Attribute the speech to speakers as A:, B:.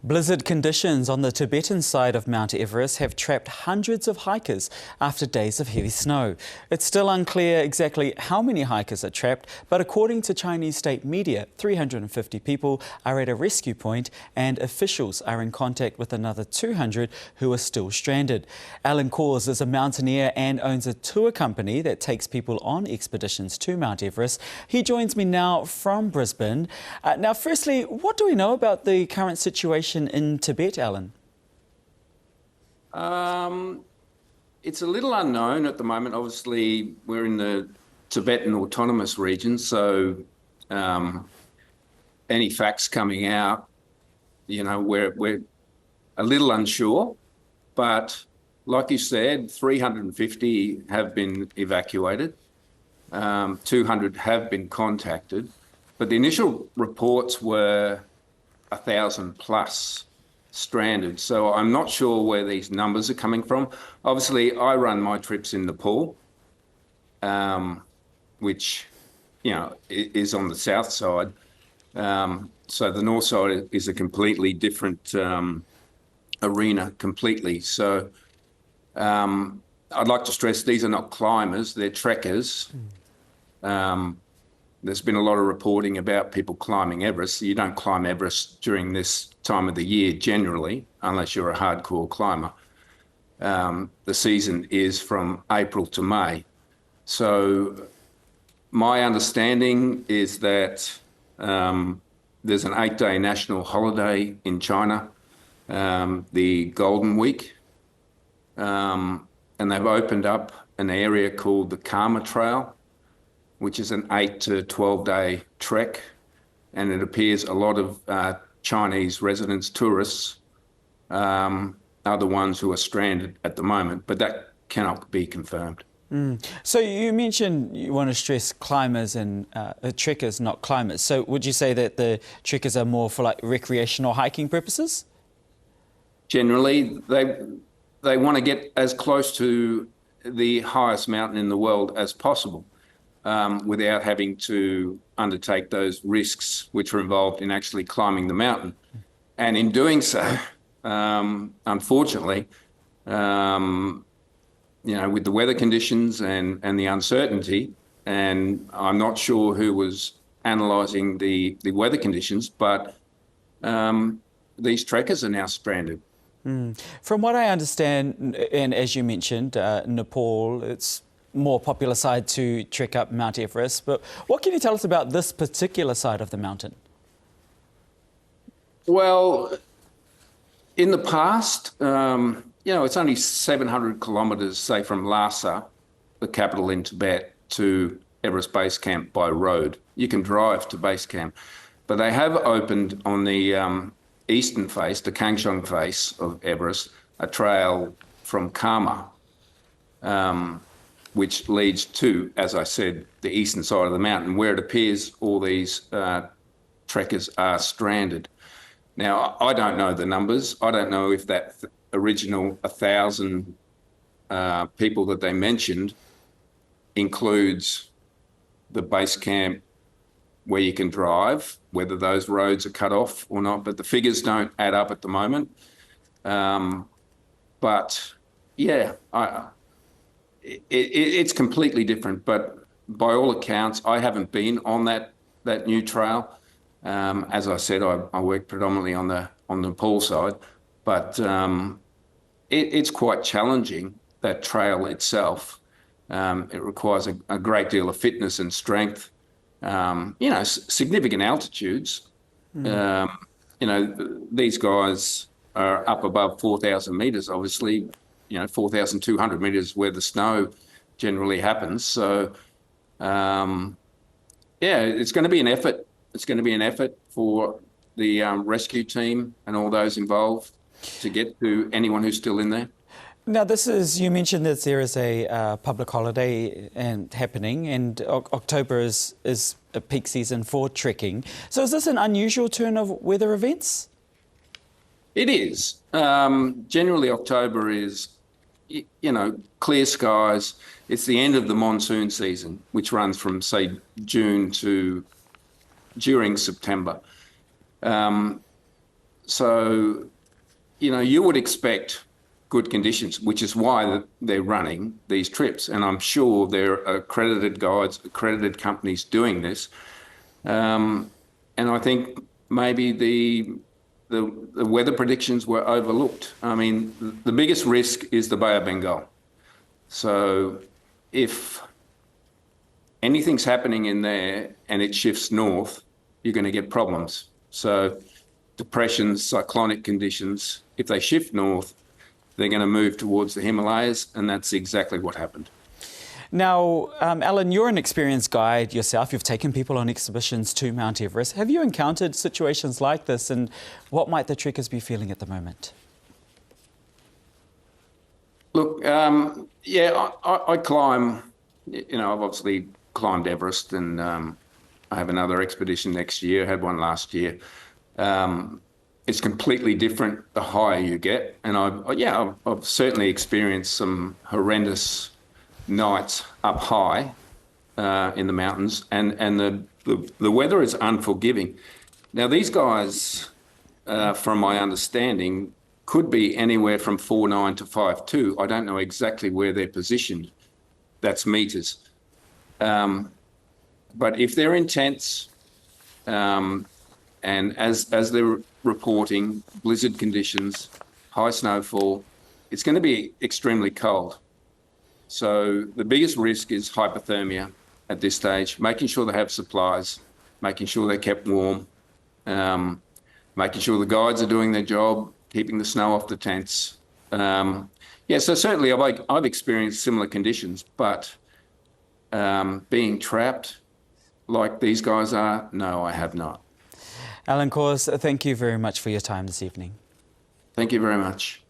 A: Blizzard conditions on the Tibetan side of Mount Everest have trapped hundreds of hikers after days of heavy snow. It's still unclear exactly how many hikers are trapped, but according to Chinese state media, 350 people are at a rescue point and officials are in contact with another 200 who are still stranded. Allan Cohrs is a mountaineer and owns a tour company that takes people on expeditions to Mount Everest. He joins me now from Brisbane. Now, firstly, what do we know about the current situation in Tibet, Allan?
B: It's a little unknown at the moment. Obviously, we're in the Tibetan Autonomous Region, so any facts coming out, we're a little unsure. But like you said, 350 have been evacuated, 200 have been contacted, but the initial reports were 1,000 plus stranded. So I'm not sure where these numbers are coming from. Obviously, I run my trips in Nepal, which, is on the south side. So the north side is a completely different arena completely. So I'd like to stress these are not climbers, they're trekkers. There's been a lot of reporting about people climbing Everest. You don't climb Everest during this time of the year generally, unless you're a hardcore climber. The season is from April to May. So my understanding is that there's an 8-day national holiday in China, the Golden Week, and they've opened up an area called the Karma Trail, which is an 8 to 12-day trek, and it appears a lot of Chinese residents, tourists, are the ones who are stranded at the moment, but that cannot be confirmed.
A: So you mentioned you want to stress climbers and trekkers, not climbers. So would you say that the trekkers are more for like recreational hiking purposes?
B: Generally, they want to get as close to the highest mountain in the world as possible, without having to undertake those risks which are involved in actually climbing the mountain. And in doing so, unfortunately, with the weather conditions and the uncertainty, and I'm not sure who was analysing the weather conditions, but these trekkers are now stranded.
A: From what I understand, and as you mentioned, Nepal, it's more popular side to trek up Mount Everest. But what can you tell us about this particular side of the mountain?
B: Well, in the past, it's only 700 kilometres, say, from Lhasa, the capital in Tibet, to Everest Base Camp by road. You can drive to base camp. But they have opened on the eastern face, the Kangshong face of Everest, a trail from Karma, which leads to, as I said, the eastern side of the mountain, where it appears all these trekkers are stranded. Now, I don't know the numbers. I don't know if that original 1,000 people that they mentioned includes the base camp where you can drive, whether those roads are cut off or not, but the figures don't add up at the moment. But yeah, it's completely different, but by all accounts, I haven't been on that new trail. As I said, I work predominantly on the Nepal side, but it's quite challenging, that trail itself. It requires a great deal of fitness and strength, significant altitudes. These guys are up above 4,000 metres, obviously, 4,200 metres where the snow generally happens. So, it's going to be an effort. It's going to be an effort for the rescue team and all those involved to get to anyone who's still in there.
A: Now, you mentioned that there is a public holiday happening, and October is a peak season for trekking. So is this an unusual turn of weather events?
B: It is. Generally, October is, clear skies. It's the end of the monsoon season, which runs from, say, June to during September. So, you would expect good conditions, which is why they're running these trips. And I'm sure there are accredited guides, accredited companies doing this. And I think maybe the weather predictions were overlooked. I mean, the biggest risk is the Bay of Bengal. So if anything's happening in there and it shifts north, you're going to get problems. So depressions, cyclonic conditions, if they shift north, they're going to move towards the Himalayas, and that's exactly what happened.
A: Now, Allan, you're an experienced guide yourself. You've taken people on expeditions to Mount Everest. Have you encountered situations like this, and what might the trekkers be feeling at the moment?
B: Look, yeah, I climb, I've obviously climbed Everest, and I have another expedition next year. I had one last year. It's completely different the higher you get. And I've certainly experienced some horrendous nights up high in the mountains, and the weather is unforgiving. Now, these guys, from my understanding, could be anywhere from 4'9" to 5'2". I don't know exactly where they're positioned. That's meters. But if they're intense, and as they're reporting blizzard conditions, high snowfall, it's going to be extremely cold. So the biggest risk is hypothermia at this stage, making sure they have supplies, making sure they're kept warm, making sure the guides are doing their job, keeping the snow off the tents. Yeah, so certainly I've experienced similar conditions, but being trapped like these guys are, no, I have not.
A: Allan Cohrs, thank you very much for your time this evening.
B: Thank you very much.